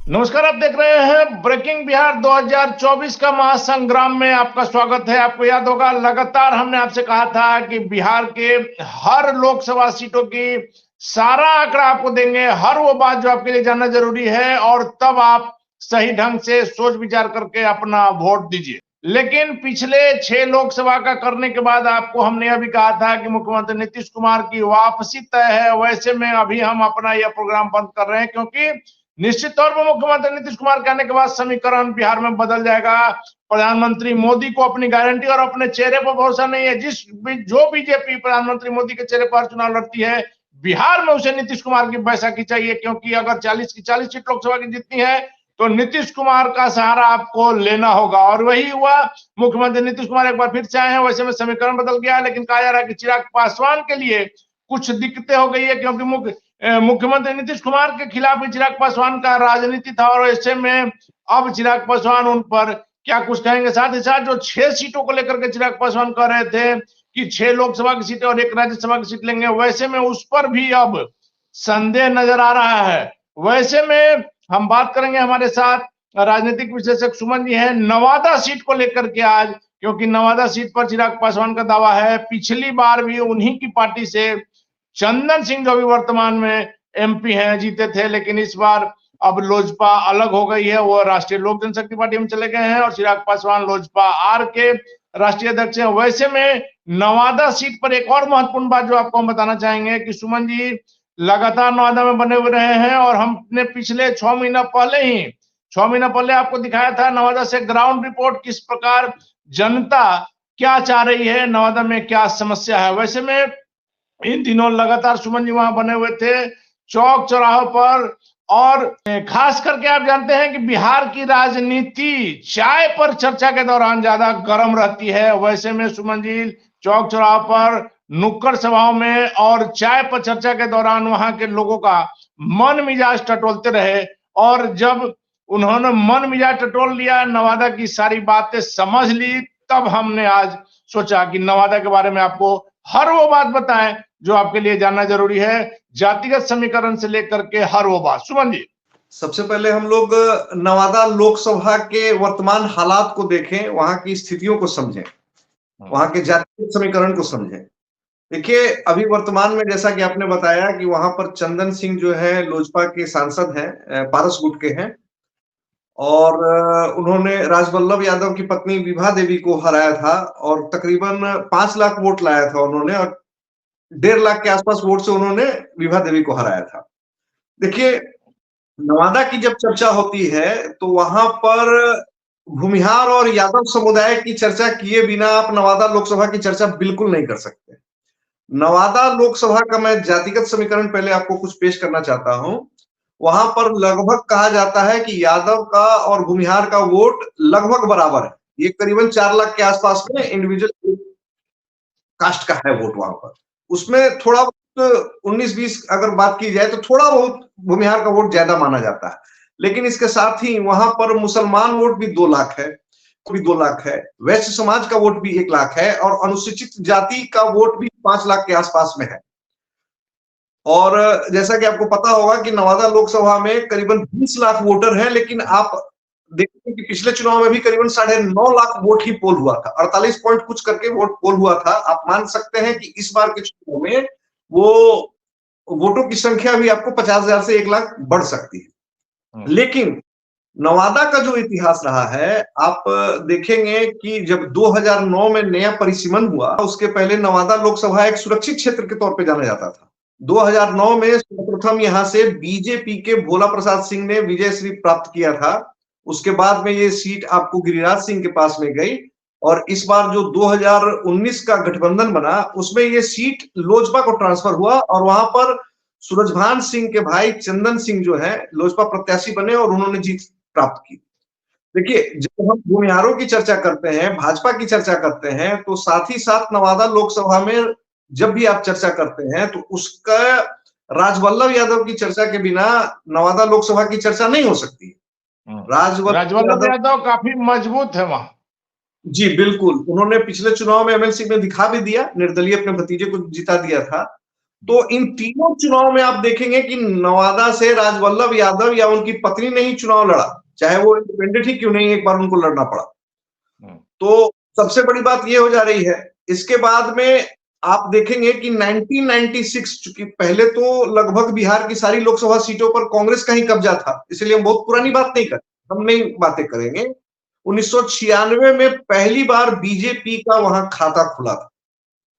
नमस्कार, आप देख रहे हैं ब्रेकिंग बिहार 2024 का महासंग्राम में आपका स्वागत है। आपको याद होगा लगातार हमने आपसे कहा था कि बिहार के हर लोकसभा सीटों की सारा आंकड़ा आपको देंगे, हर वो बात जो आपके लिए जानना जरूरी है, और तब आप सही ढंग से सोच विचार करके अपना वोट दीजिए। लेकिन पिछले 6 लोकसभा का करने के बाद आपको हमने यह भी कहा था कि मुख्यमंत्री नीतीश कुमार की वापसी तय है। वैसे में अभी हम अपना यह प्रोग्राम बंद कर रहे हैं क्योंकि निश्चित तौर पर मुख्यमंत्री नीतीश कुमार के आने के बाद समीकरण बिहार में बदल जाएगा। प्रधानमंत्री मोदी को अपनी गारंटी और अपने चेहरे पर भरोसा नहीं है। जो बीजेपी प्रधानमंत्री मोदी के चेहरे पर चुनाव लड़ती है, बिहार में उसे नीतीश कुमार की बैसाखी चाहिए, क्योंकि अगर 40 की 40 सीट लोकसभा की जीतनी है तो नीतीश कुमार का सहारा आपको लेना होगा। और वही हुआ, मुख्यमंत्री नीतीश कुमार एक बार फिर से आए हैं। वैसे में समीकरण बदल गया है, लेकिन कहा जा रहा है कि चिराग पासवान के लिए कुछ दिक्कतें हो गई है, क्योंकि मुख्यमंत्री नीतीश कुमार के खिलाफ भी चिराग पासवान का राजनीति था, और ऐसे में अब चिराग पासवान उन पर क्या कुछ कहेंगे। साथ ही साथ जो 6 सीटों को लेकर के चिराग पासवान कह रहे थे कि 6 लोकसभा की सीटें और 1 राज्यसभा की सीट लेंगे, वैसे में उस पर भी अब संदेह नजर आ रहा है। वैसे में हम बात करेंगे, हमारे साथ राजनीतिक विश्लेषक सुमन जी हैं नवादा सीट को लेकर के आज, क्योंकि नवादा सीट पर चिराग पासवान का दावा है। पिछली बार भी उन्हीं की पार्टी से चंदन सिंह, जो भी वर्तमान में एमपी हैं, जीते थे, लेकिन इस बार अब लोजपा अलग हो गई है। वो राष्ट्रीय लोक जनशक्ति पार्टी में चले गए हैं और चिराग पासवान लोजपा आर के राष्ट्रीय अध्यक्ष हैं। वैसे में नवादा सीट पर एक और महत्वपूर्ण बात जो आपको हम बताना चाहेंगे कि सुमन जी लगातार नवादा में बने हुए रहे हैं, और हमने पिछले 6 महीना पहले आपको दिखाया था नवादा से ग्राउंड रिपोर्ट, किस प्रकार जनता क्या चाह रही है, नवादा में क्या समस्या है। वैसे में इन दिनों लगातार सुमन जी वहां बने हुए थे चौक चौराहों पर, और खास करके आप जानते हैं कि बिहार की राजनीति चाय पर चर्चा के दौरान ज्यादा गर्म रहती है। वैसे में सुमन जी चौक चौराहों पर, नुक्कड़ सभाओं में और चाय पर चर्चा के दौरान वहां के लोगों का मन मिजाज टटोलते रहे, और जब उन्होंने मन मिजाज टटोल लिया, नवादा की सारी बातें समझ ली, तब हमने आज सोचा कि नवादा के बारे में आपको हर वो बात बताएं जो आपके लिए जानना जरूरी है, जातिगत समीकरण से लेकर के हर वो बात। सुमन जी, सबसे पहले हम लोग नवादा लोकसभा के वर्तमान हालात को देखें, वहां की स्थितियों को समझें, वहां के जातिगत समीकरण को समझें। देखिए, अभी वर्तमान में जैसा कि आपने बताया कि वहां पर चंदन सिंह जो है लोजपा के सांसद हैं, पारस गुट के हैं, और उन्होंने राजवल्लभ यादव की पत्नी विभा देवी को हराया था, और तकरीबन 5 लाख वोट लाया था उन्होंने, और 1.5 लाख के आसपास वोट से उन्होंने विभा देवी को हराया था। देखिए, नवादा की जब चर्चा होती है तो वहां पर भूमिहार और यादव समुदाय की चर्चा किए बिना आप नवादा लोकसभा की चर्चा बिल्कुल नहीं कर सकते। नवादा लोकसभा का मैं जातिगत समीकरण पहले आपको कुछ पेश करना चाहता हूं। वहां पर लगभग कहा जाता है कि यादव का और भूमिहार का वोट लगभग बराबर है। ये करीबन 4 लाख के आसपास में इंडिविजुअल कास्ट का है वोट वहां पर। उसमें थोड़ा बहुत 19-20 अगर बात की जाए तो थोड़ा बहुत भूमिहार का वोट ज्यादा माना जाता है, लेकिन इसके साथ ही वहां पर मुसलमान वोट भी 2 लाख है, भी 2 लाख है, वैश्य समाज का वोट भी 1 लाख है, और अनुसूचित जाति का वोट भी 5 लाख के आसपास में है। और जैसा कि आपको पता होगा कि नवादा लोकसभा में करीबन 20 लाख वोटर हैं, लेकिन आप देखिए कि पिछले चुनाव में भी करीबन 9.5 लाख वोट ही पोल हुआ था, 48 पॉइंट कुछ करके वोट पोल हुआ था। आप मान सकते हैं कि इस बार के चुनाव में वो वोटों की संख्या भी आपको 50,000 से 1 लाख बढ़ सकती है। लेकिन नवादा का जो इतिहास रहा है, आप देखेंगे कि जब 2009 में नया परिसीमन हुआ, उसके पहले नवादा लोकसभा एक सुरक्षित क्षेत्र के तौर पे जाना जाता था। 2009 में सर्वप्रथम यहां से बीजेपी के भोला प्रसाद सिंह ने विजय श्री प्राप्त किया था। उसके बाद में ये सीट आपको गिरिराज सिंह के पास में गई, और इस बार जो 2019 का गठबंधन बना उसमें ये सीट लोजपा को ट्रांसफर हुआ, और वहां पर सूरजभान सिंह के भाई चंदन सिंह जो है लोजपा प्रत्याशी बने और उन्होंने जीत प्राप्त की। देखिए, जब हम भूमिहारों की चर्चा करते हैं, भाजपा की चर्चा करते हैं, तो साथ ही साथ नवादा लोकसभा में जब भी आप चर्चा करते हैं तो उसका राजवल्लभ यादव की चर्चा के बिना नवादा लोकसभा की चर्चा नहीं हो सकती। राजवल्लभ यादव काफी मजबूत है वहां। जी बिल्कुल, उन्होंने पिछले चुनाव में एमएलसी में दिखा भी दिया, निर्दलीय अपने भतीजे को जिता दिया था। तो इन तीनों चुनाव में आप देखेंगे कि नवादा से राजवल्लभ यादव या उनकी पत्नी ने ही चुनाव लड़ा, चाहे वो इंडिपेंडेंट ही क्यों नहीं, एक बार उनको लड़ना पड़ा। तो सबसे बड़ी बात ये हो जा रही है। इसके बाद में आप देखेंगे कि 1996, चूंकि पहले तो लगभग बिहार की सारी लोकसभा सीटों पर कांग्रेस का ही कब्जा था, इसलिए हम बहुत पुरानी बात नहीं करें, हम नई बातें करेंगे। 1996 में पहली बार बीजेपी का वहां खाता खुला था।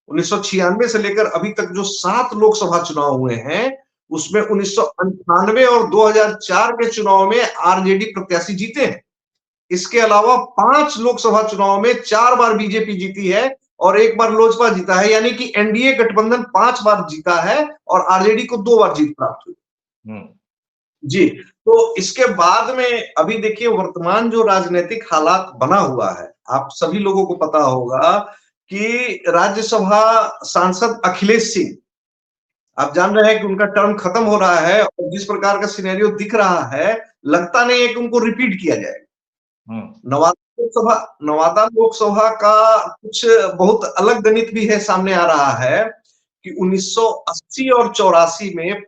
1996 से लेकर अभी तक जो 7 लोकसभा चुनाव हुए हैं, उसमें 1998 और 2004 के चुनाव में आरजेडी प्रत्याशी जीते हैं। इसके अलावा 5 लोकसभा चुनाव में 4 बार बीजेपी जीती है और 1 बार लोजपा जीता है, यानी कि एनडीए गठबंधन 5 बार जीता है और आरजेडी को 2 बार जीत प्राप्त हुई। जी, तो इसके बाद में अभी देखिए वर्तमान जो राजनीतिक हालात बना हुआ है, आप सभी लोगों को पता होगा कि राज्यसभा सांसद अखिलेश सिंह, आप जान रहे हैं कि उनका टर्म खत्म हो रहा है और जिस प्रकार का सिनेरियो दिख रहा है, लगता नहीं है कि उनको रिपीट किया जाएगा। नवादा लोकसभा का कुछ बहुत अलग गणित भी है, सामने आ रहा है कि 1980 और 84 में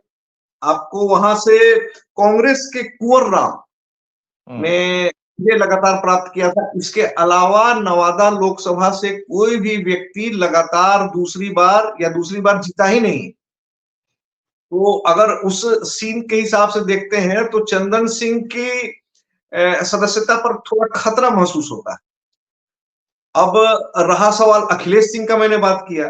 आपको वहां से कांग्रेस के कुंवर राम ने ये लगातार प्राप्त किया था। इसके अलावा नवादा लोकसभा से कोई भी व्यक्ति लगातार दूसरी बार जीता ही नहीं। तो अगर उस सीन के हिसाब से देखते हैं तो चंदन सिंह की सदस्यता पर थोड़ा खतरा महसूस होता है। अब रहा सवाल अखिलेश सिंह का, मैंने बात किया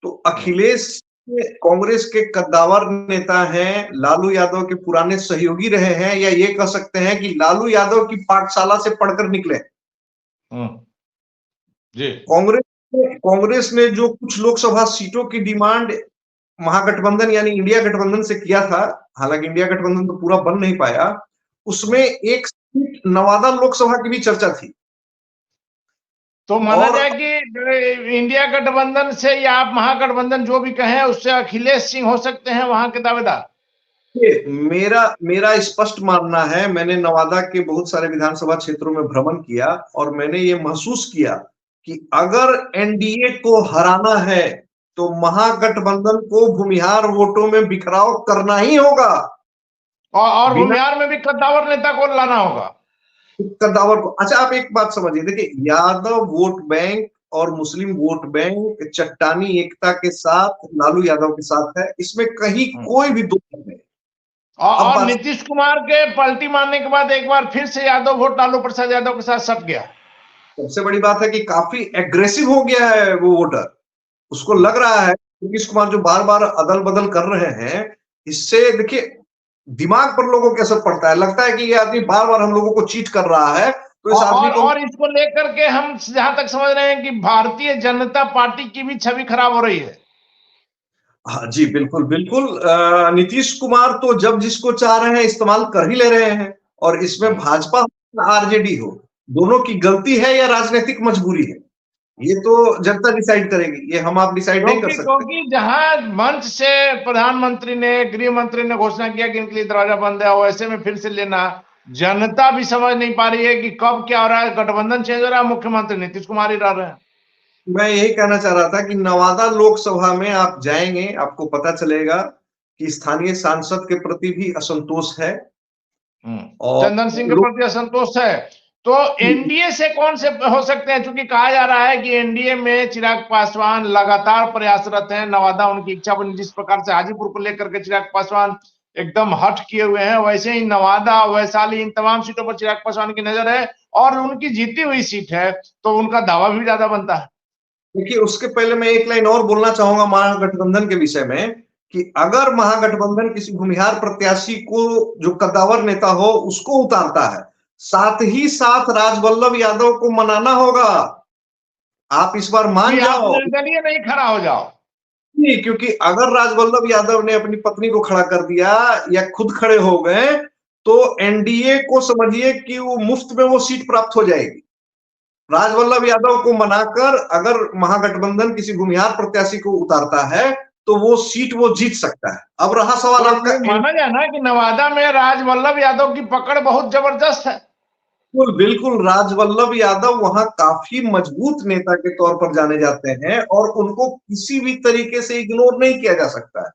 तो अखिलेश कांग्रेस के कद्दावर नेता हैं, लालू यादव के पुराने सहयोगी रहे हैं, या ये कह सकते हैं कि लालू यादव की पाठशाला से पढ़कर निकले। जी। कांग्रेस ने जो कुछ लोकसभा सीटों की डिमांड महागठबंधन यानी इंडिया गठबंधन से किया था, हालांकि इंडिया गठबंधन तो पूरा बन नहीं पाया, उसमें एक सीट नवादा लोकसभा की भी चर्चा थी। तो माना जाए कि इंडिया गठबंधन से या आप महागठबंधन जो भी कहें उससे अखिलेश सिंह हो सकते हैं वहां के दावेदार। मेरा स्पष्ट मानना है, मैंने नवादा के बहुत सारे विधानसभा क्षेत्रों में भ्रमण किया और मैंने ये महसूस किया कि अगर एनडीए को हराना है तो महागठबंधन को भूमिहार वोटों में बिखराव करना ही होगा और भूमिहार में भी कद्दावर नेता को लाना होगा। कद्दावर को, अच्छा आप एक बात समझिए, देखिए यादव वोट बैंक और मुस्लिम वोट बैंक चट्टानी एकता के साथ लालू यादव के साथ है, इसमें कहीं कोई भी दो नहीं। और नीतीश कुमार के पलटी मारने के बाद एक बार फिर से यादव वोट लालू प्रसाद यादव के साथ सट गया। सबसे बड़ी बात है कि काफी एग्रेसिव हो गया है वो वोटर, उसको लग रहा है नीतीश कुमार जो बार बार अदल बदल कर रहे हैं, इससे देखिए दिमाग पर लोगों के असर पड़ता है, लगता है कि ये आदमी बार बार हम लोगों को चीट कर रहा है, तो इस आदमी को, और इसको लेकर के हम जहां तक समझ रहे हैं कि भारतीय जनता पार्टी की भी छवि खराब हो रही है। हाँ जी, बिल्कुल बिल्कुल। नीतीश कुमार तो जब जिसको चाह रहे हैं इस्तेमाल कर ही ले रहे हैं, और इसमें भाजपा हो आरजेडी हो, दोनों की गलती है या राजनीतिक मजबूरी है, ये तो जनता डिसाइड करेगी, ये हम आप डिसाइड नहीं कर सकते। क्योंकि जहां मंच से प्रधानमंत्री ने, गृह मंत्री ने घोषणा किया कि इनके लिए दरवाजा बंद है, वैसे में फिर से लेना, जनता भी समझ नहीं पा रही है कि कब क्या हो रहा है, गठबंधन चेंज हो रहा है, मुख्यमंत्री नीतीश कुमार ही रह रहे हैं। मैं यही कहना चाह रहा था कि नवादा लोकसभा में आप जाएंगे, आपको पता चलेगा कि स्थानीय सांसद के प्रति भी असंतोष है और चंदन सिंह के प्रति असंतोष है। तो एनडीए से कौन से हो सकते हैं, क्योंकि कहा जा रहा है कि एनडीए में चिराग पासवान लगातार प्रयासरत हैं, नवादा उनकी इच्छा बनी, जिस प्रकार से हाजीपुर को लेकर के चिराग पासवान एकदम हट किए हुए हैं, वैसे ही नवादा, वैशाली, इन तमाम सीटों पर चिराग पासवान की नजर है और उनकी जीती हुई सीट है, तो उनका दावा भी ज्यादा बनता है। देखिए उसके पहले मैं एक लाइन और बोलना चाहूंगा महागठबंधन के विषय में, कि अगर महागठबंधन किसी भूमिहार प्रत्याशी को जो कद्दावर नेता हो उसको उतारता है, साथ ही साथ राजवल्लभ यादव को मनाना होगा। आप इस बार मान जाओ, निर्दलीय नहीं खड़ा हो जाओ, नहीं, क्योंकि अगर राजवल्लभ यादव ने अपनी पत्नी को खड़ा कर दिया या खुद खड़े हो गए तो एनडीए को समझिए कि वो मुफ्त में वो सीट प्राप्त हो जाएगी। राजवल्लभ यादव को मनाकर अगर महागठबंधन किसी भूमिहार प्रत्याशी को उतारता है तो वो सीट वो जीत सकता है। अब रहा सवाल आपका, माना जाए ना कि नवादा में राजवल्लभ यादव की पकड़ बहुत जबरदस्त है। बिल्कुल बिल्कुल, राजवल्लभ यादव वहां काफी मजबूत नेता के तौर पर जाने जाते हैं और उनको किसी भी तरीके से इग्नोर नहीं किया जा सकता है।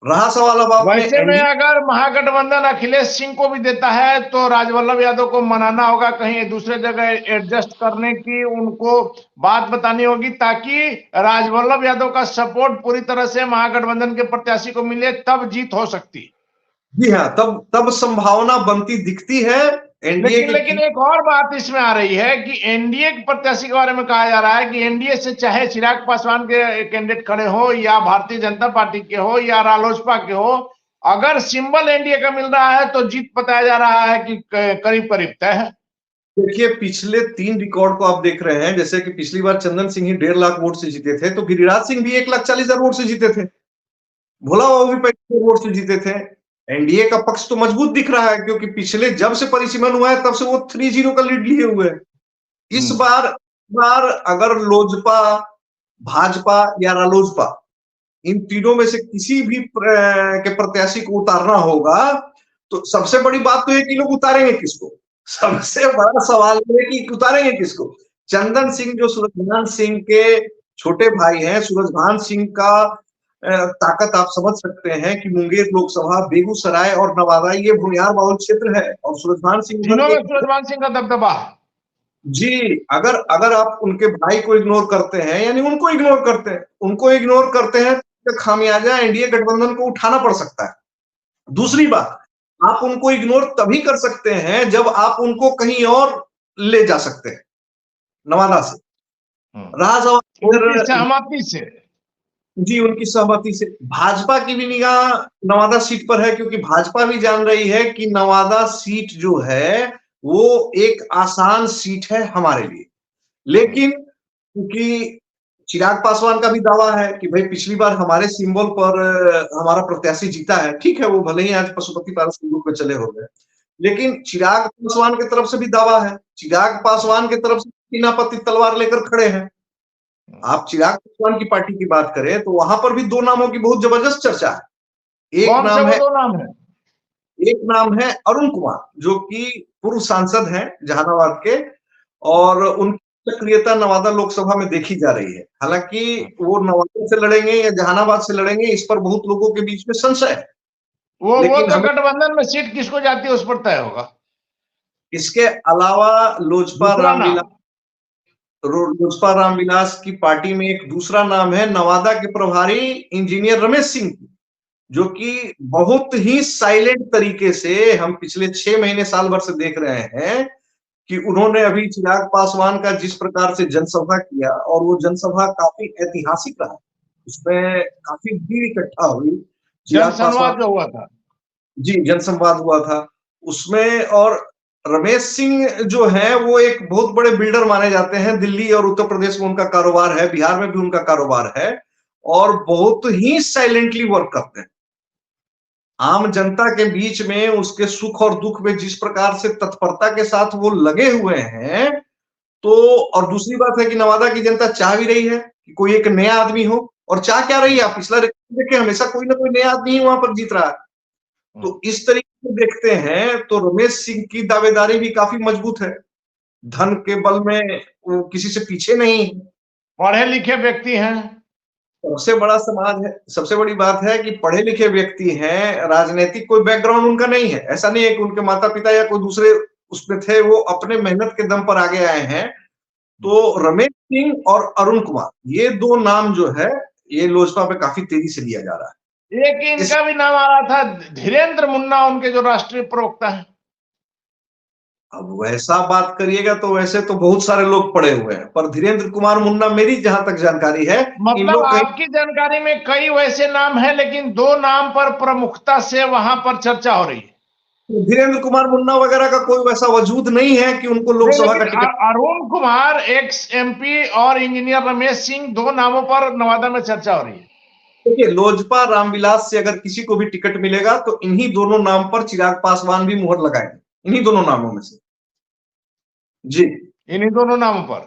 रहा सवाल अब आपने वैसे में अगर महागठबंधन अखिलेश सिंह को भी देता है तो राजवल्लभ यादव को मनाना होगा, कहीं दूसरे जगह एडजस्ट करने की उनको बात बतानी होगी, ताकि राजवल्लभ यादव का सपोर्ट पूरी तरह से महागठबंधन के प्रत्याशी को मिले, तब जीत हो सकती। जी हाँ, तब संभावना बनती दिखती है एनडीए लेकिन एक और बात इसमें आ रही है कि एनडीए के प्रत्याशी के बारे में कहा जा रहा है कि एनडीए से चाहे चिराग पासवान के कैंडिडेट खड़े हो या भारतीय जनता पार्टी के हो या रालोसपा के हो, अगर सिंबल एनडीए का मिल रहा है तो जीत बताया जा रहा है कि करीब करीब तय है। देखिए, पिछले 3 रिकॉर्ड को आप देख रहे हैं, जैसे कि पिछली बार चंदन सिंह ही 1.5 लाख वोट से जीते थे, तो गिरिराज सिंह भी 1,40,000 वोट से जीते थे, भोला बाबू भी 35 वोट से जीते थे। एनडीए का पक्ष तो मजबूत दिख रहा है, क्योंकि पिछले जब से परिसीमन हुआ है तब से वो 3-0 का लीड लिए हुए है। इस बार अगर लोजपा, भाजपा या रालोसपा, इन तीनों में से किसी भी के प्रत्याशी को उतारना होगा, तो सबसे बड़ी बात तो है कि लोग उतारेंगे किसको। सबसे बड़ा सवाल है कि उतारेंगे किसको। चंदन सिंह जो सूरजभान सिंह के छोटे भाई हैं, सूरजभान सिंह का ताकत आप समझ सकते हैं कि मुंगेर लोकसभा, बेगूसराय और नवादा ये भूमिहार बाहुल क्षेत्र है, और सूरजभान सिंह सूरजभान सिंह का दबदबा। जी, अगर आप उनके भाई को इग्नोर करते हैं, यानी उनको इग्नोर करते हैं तो खामियाजा एनडीए गठबंधन को उठाना पड़ सकता है। दूसरी बात, आप उनको इग्नोर तभी कर सकते हैं जब आप उनको कहीं और ले जा सकते हैं, नवादा से। सहमति से जी, उनकी सहमति से। भाजपा की भी निगाह नवादा सीट पर है, क्योंकि भाजपा भी जान रही है कि नवादा सीट जो है वो एक आसान सीट है हमारे लिए। लेकिन क्योंकि चिराग पासवान का भी दावा है कि भाई पिछली बार हमारे सिंबल पर हमारा प्रत्याशी जीता है, ठीक है, वो भले ही आज पशुपति पारस के रूप में चले हो गए, लेकिन चिराग पासवान की तरफ से भी दावा है, चिराग पासवान की तरफ से सेनापति तलवार लेकर खड़े हैं। आप चिराग पासवान की पार्टी की बात करें तो वहां पर भी 2 नामों की बहुत जबरदस्त चर्चा है। एक नाम है अरुण कुमार, जो कि पूर्व सांसद हैं जहानाबाद के, और उनकी सक्रियता नवादा लोकसभा में देखी जा रही है। हालांकि वो नवादा से लड़ेंगे या जहानाबाद से लड़ेंगे, इस पर बहुत लोगों के बीच में संशय है। वो तो गठबंधन में सीट किसको जाती है उस पर तय होगा। इसके अलावा लोजपा रामविलास की पार्टी में एक दूसरा नाम है नवादा के प्रभारी इंजीनियर रमेश सिंह, जो कि बहुत ही साइलेंट तरीके से हम पिछले 6 महीने साल भर से देख रहे हैं कि उन्होंने अभी चिराग पासवान का जिस प्रकार से जनसभा किया, और वो जनसभा काफी ऐतिहासिक रहा, उसमें काफी भीड़ इकट्ठा हुई, जनसंवाद जो हुआ था। जी, जनसंवाद हुआ था उसमें। और रमेश सिंह जो है वो एक बहुत बड़े बिल्डर माने जाते हैं, दिल्ली और उत्तर प्रदेश में उनका कारोबार है, बिहार में भी उनका कारोबार है, और बहुत ही साइलेंटली वर्क करते हैं। आम जनता के बीच में उसके सुख और दुख में जिस प्रकार से तत्परता के साथ वो लगे हुए हैं, तो और दूसरी बात है कि नवादा की जनता चाह भी रही है कि कोई एक नया आदमी हो, और चाह क्या रही है, आप पिछला रिकॉर्ड देखें, हमेशा कोई ना कोई नया आदमी ही वहां पर जीत रहा है। तो इस तरीके से देखते हैं तो रमेश सिंह की दावेदारी भी काफी मजबूत है, धन के बल में वो किसी से पीछे नहीं, पढ़े लिखे व्यक्ति हैं। सबसे बड़ा समाज है, सबसे बड़ी बात है कि पढ़े लिखे व्यक्ति हैं, राजनीतिक कोई बैकग्राउंड उनका नहीं है, ऐसा नहीं है कि उनके माता पिता या कोई दूसरे उसमें थे, वो अपने मेहनत के दम पर आगे आए हैं। तो रमेश सिंह और अरुण कुमार, ये 2 नाम जो है ये लोजपा पे काफी तेजी से लिया जा रहा है। एक इनका भी नाम आ रहा था, धीरेन्द्र मुन्ना, उनके जो राष्ट्रीय प्रवक्ता है। अब वैसा बात करिएगा तो वैसे तो बहुत सारे लोग पड़े हुए हैं, पर धीरेन्द्र कुमार मुन्ना मेरी जहां तक जानकारी है, मतलब आपकी जानकारी में कई वैसे नाम है, लेकिन 2 नाम पर प्रमुखता से वहां पर चर्चा हो रही है। धीरेन्द्र कुमार मुन्ना वगैरह का कोई वैसा वजूद नहीं है कि उनको लोकसभा का ticket. Arun Kumar x MP और इंजीनियर रमेश सिंह, 2 नामों पर नवादा में चर्चा हो रही है। देखिए, लोजपा रामविलास से अगर किसी को भी टिकट मिलेगा तो इन्हीं दोनों नाम पर चिराग पासवान भी मुहर लगाएंगे, इन्हीं दोनों नामों में से। जी, इन्हीं दोनों नामों पर।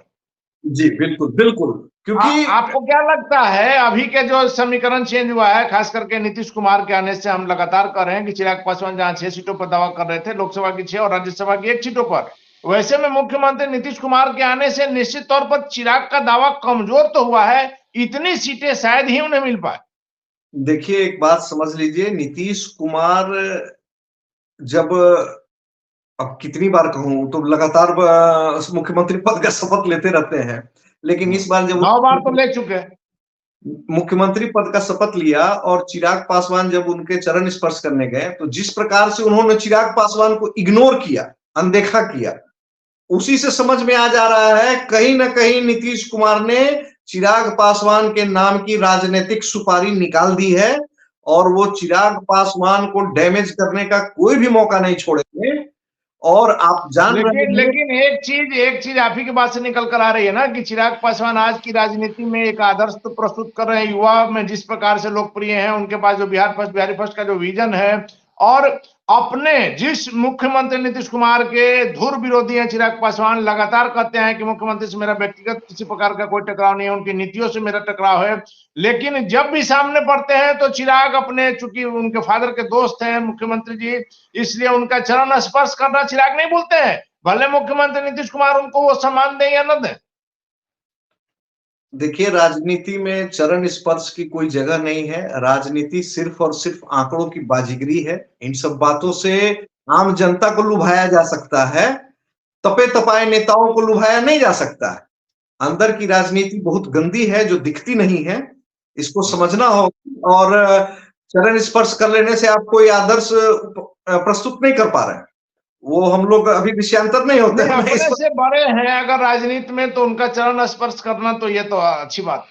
जी, बिल्कुल बिल्कुल। क्योंकि आपको क्या लगता है अभी के जो समीकरण चेंज हुआ है, खास करके नीतीश कुमार के आने से, हम लगातार कर रहे हैं कि चिराग पासवान जहां 6 सीटों पर दावा कर रहे थे, लोकसभा की 6 और राज्यसभा की 1 सीटों पर, वैसे में मुख्यमंत्री नीतीश कुमार के आने से निश्चित तौर पर चिराग का दावा कमजोर तो हुआ है, इतनी सीटें शायद ही उन्हें मिल पाए। देखिए, एक बात समझ लीजिए, नीतीश कुमार जब, अब कितनी बार कहूं, तो लगातार मुख्यमंत्री पद का शपथ लेते रहते हैं, लेकिन इस बार जब 9 बार तो ले चुके हैं। मुख्यमंत्री पद का शपथ लिया और चिराग पासवान जब उनके चरण स्पर्श करने गए, तो जिस प्रकार से उन्होंने चिराग पासवान को इग्नोर किया, अनदेखा किया, उसी से समझ में आ जा रहा है कहीं ना कहीं नीतीश कुमार ने चिराग पासवान के नाम की राजनीतिक सुपारी निकाल दी है, और वो चिराग पासवान को डैमेज करने का कोई भी मौका नहीं छोड़ेंगे। और आप जान रहे लेकिन हैं, लेकिन एक चीज आप ही की बात से निकल कर आ रही है ना कि चिराग पासवान आज की राजनीति में एक आदर्श तो प्रस्तुत कर रहे हैं, युवा में जिस प्रकार से लोकप्रिय हैं, उनके पास जो बिहार फर्स्ट बिहारी फर्स्ट का जो विजन है, और अपने जिस मुख्यमंत्री नीतीश कुमार के धुर विरोधी हैं चिराग पासवान, लगातार कहते हैं कि मुख्यमंत्री से मेरा व्यक्तिगत किसी प्रकार का कोई टकराव नहीं है, उनकी नीतियों से मेरा टकराव है। लेकिन जब भी सामने पड़ते हैं तो चिराग अपने, चूंकि उनके फादर के दोस्त हैं मुख्यमंत्री जी, इसलिए उनका चरण स्पर्श करना चिराग नहीं भूलते हैं, भले मुख्यमंत्री नीतीश कुमार उनको वो सम्मान दें या न दें। देखिए, राजनीति में चरण स्पर्श की कोई जगह नहीं है। राजनीति सिर्फ और सिर्फ आंकड़ों की बाजीगरी है। इन सब बातों से आम जनता को लुभाया जा सकता है, तपे तपाए नेताओं को लुभाया नहीं जा सकता है। अंदर की राजनीति बहुत गंदी है, जो दिखती नहीं है, इसको समझना होगा। और चरण स्पर्श कर लेने से आप कोई आदर्श प्रस्तुत नहीं कर पा रहे हैं, वो हम लोग अभी विषयांतर नहीं होते हैं। अपने से बड़े हैं अगर राजनीति में, तो उनका चरण स्पर्श करना तो ये तो अच्छी बात।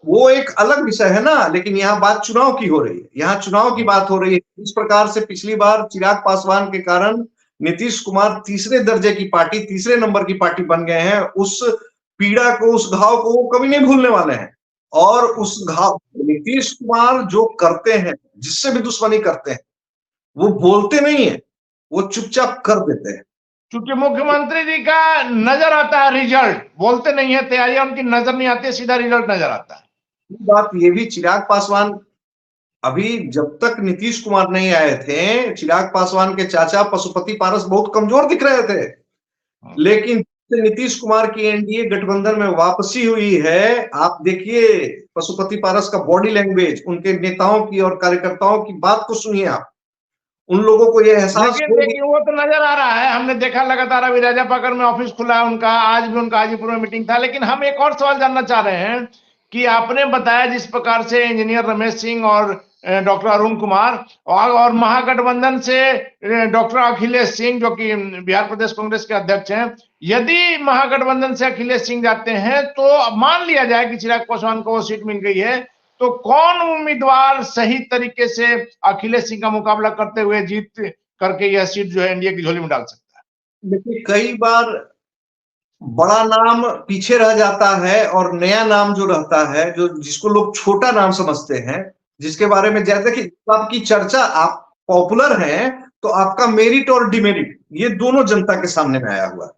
वो एक अलग विषय है ना, लेकिन यहाँ बात चुनाव की हो रही है, यहाँ चुनाव की बात हो रही है। इस प्रकार से पिछली बार चिराग पासवान के कारण नीतीश कुमार तीसरे दर्जे की पार्टी, तीसरे नंबर की पार्टी बन गए हैं। उस पीड़ा को, उस घाव को वो कभी नहीं भूलने वाले हैं। और उस घाव, नीतीश कुमार जो करते हैं, जिससे भी दुश्मनी करते हैं, वो बोलते नहीं है, वो चुपचाप कर देते हैं। क्योंकि मुख्यमंत्री जी का नजर आता है रिजल्ट, बोलते नहीं है, तैयारियां उनकी नजर नहीं आती, सीधा रिजल्ट नजर आता है। बात ये भी, चिराग पासवान अभी जब तक नीतीश कुमार नहीं आए थे, चिराग पासवान के चाचा पशुपति पारस बहुत कमजोर दिख रहे थे। लेकिन नीतीश कुमार की एनडीए गठबंधन में वापसी हुई है, आप देखिए पशुपति पारस का बॉडी लैंग्वेज, उनके नेताओं की और कार्यकर्ताओं की बात को सुनिए आप, उन लोगों को यह एहसास हो। लेकिन वो तो नजर आ रहा है, हमने देखा लगातार। अभी राजापाकर में ऑफिस खुला है उनका, आज भी उनका हाजीपुर में मीटिंग था। लेकिन हम एक और सवाल जानना चाह रहे हैं कि आपने बताया जिस प्रकार से इंजीनियर रमेश सिंह और डॉक्टर अरुण कुमार और महागठबंधन से डॉक्टर अखिलेश सिंह, जो कि बिहार प्रदेश कांग्रेस के अध्यक्ष हैं, यदि महागठबंधन से अखिलेश सिंह जाते हैं तो मान लिया जाए कि चिराग पासवान को वो सीट मिल गई है, तो कौन उम्मीदवार सही तरीके से अखिलेश सिंह का मुकाबला करते हुए जीत करके यह सीट जो है एनडीए की झोली में डाल सकता है? देखिए, कई बार बड़ा नाम पीछे रह जाता है और नया नाम जो रहता है, जो जिसको लोग छोटा नाम समझते हैं, जिसके बारे में ज्यादा, देखिए आपकी चर्चा, आप पॉपुलर हैं तो आपका मेरिट और डिमेरिट ये दोनों जनता के सामने में आया हुआ है।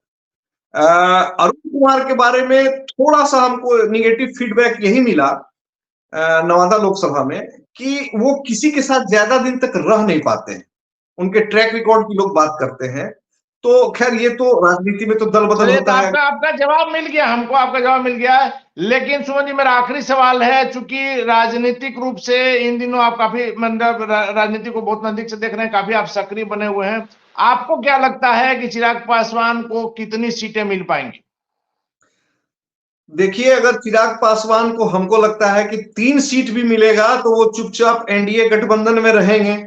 अरुण कुमार के बारे में थोड़ा सा हमको निगेटिव फीडबैक यही मिला नवादा लोकसभा में, कि वो किसी के साथ ज्यादा दिन तक रह नहीं पाते हैं, उनके ट्रैक रिकॉर्ड की लोग बात करते हैं। तो खैर, ये तो राजनीति में तो दल बदल चलिए, तो होता है। आपका जवाब मिल गया, हमको आपका जवाब मिल गया। लेकिन सुमन जी, मेरा आखिरी सवाल है, चूंकि राजनीतिक रूप से इन दिनों आप काफी, मतलब राजनीति को बहुत नजदीक से देख रहे हैं, काफी आप सक्रिय बने हुए हैं, आपको क्या लगता है कि चिराग पासवान को कितनी सीटें मिल पाएंगी? देखिए, अगर चिराग पासवान को, हमको लगता है कि 3 सीट भी मिलेगा तो वो चुपचाप एनडीए गठबंधन में रहेंगे।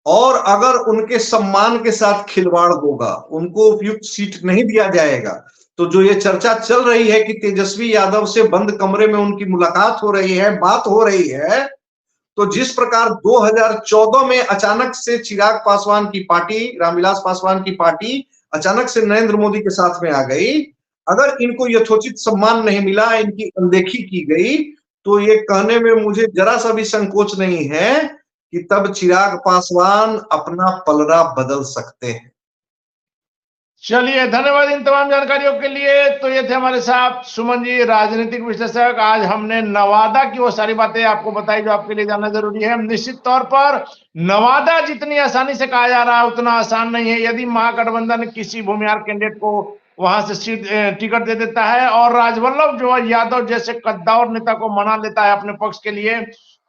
और अगर उनके सम्मान के साथ खिलवाड़ होगा, उनको उपयुक्त सीट नहीं दिया जाएगा, तो जो ये चर्चा चल रही है कि तेजस्वी यादव से बंद कमरे में उनकी मुलाकात हो रही है, बात हो रही है, तो जिस प्रकार 2014 में अचानक से चिराग पासवान की पार्टी, रामविलास पासवान की पार्टी अचानक से नरेंद्र मोदी के साथ में आ गई, अगर इनको यथोचित सम्मान नहीं मिला, इनकी अनदेखी की गई, तो ये कहने में मुझे जरा सा भी संकोच नहीं है कि तब चिराग पासवान अपना पलड़ा बदल सकते हैं। चलिए, धन्यवाद इन तमाम जानकारियों के लिए। तो ये थे हमारे साथ सुमन जी, राजनीतिक विश्लेषक। आज हमने नवादा की वो सारी बातें आपको बताई जो आपके लिए जानना जरूरी है। निश्चित तौर पर नवादा जितनी आसानी से कहा जा रहा है उतना आसान नहीं है। यदि महागठबंधन किसी भूमिहार कैंडिडेट को वहां से सीट टिकट दे देता है और राजवल्लभ जो यादव जैसे कद्दावर नेता को मना लेता है अपने पक्ष के लिए,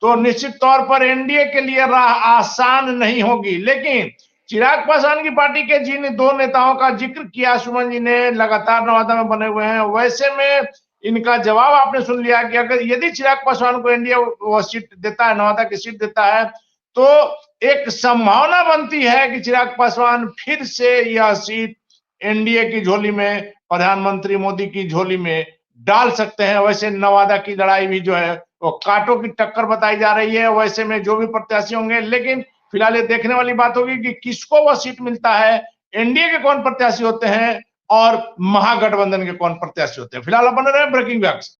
तो निश्चित तौर पर एनडीए के लिए राह आसान नहीं होगी। लेकिन चिराग पासवान की पार्टी के जिन दो नेताओं का जिक्र किया सुमन जी ने, लगातार नवादा में बने हुए हैं, वैसे में इनका जवाब आपने सुन लिया कि अगर यदि चिराग पासवान को एनडीए वो सीट देता है, नवादा की सीट देता है, तो एक संभावना बनती है कि चिराग पासवान फिर से यह सीट एनडीए की झोली में, प्रधानमंत्री मोदी की झोली में डाल सकते हैं। वैसे नवादा की लड़ाई भी जो है वो कांटों की टक्कर बताई जा रही है, वैसे में जो भी प्रत्याशी होंगे। लेकिन फिलहाल ये देखने वाली बात होगी कि किसको वह सीट मिलता है, एनडीए के कौन प्रत्याशी होते हैं और महागठबंधन के कौन प्रत्याशी होते हैं। फिलहाल बने रहे ब्रेकिंग व्याख्या।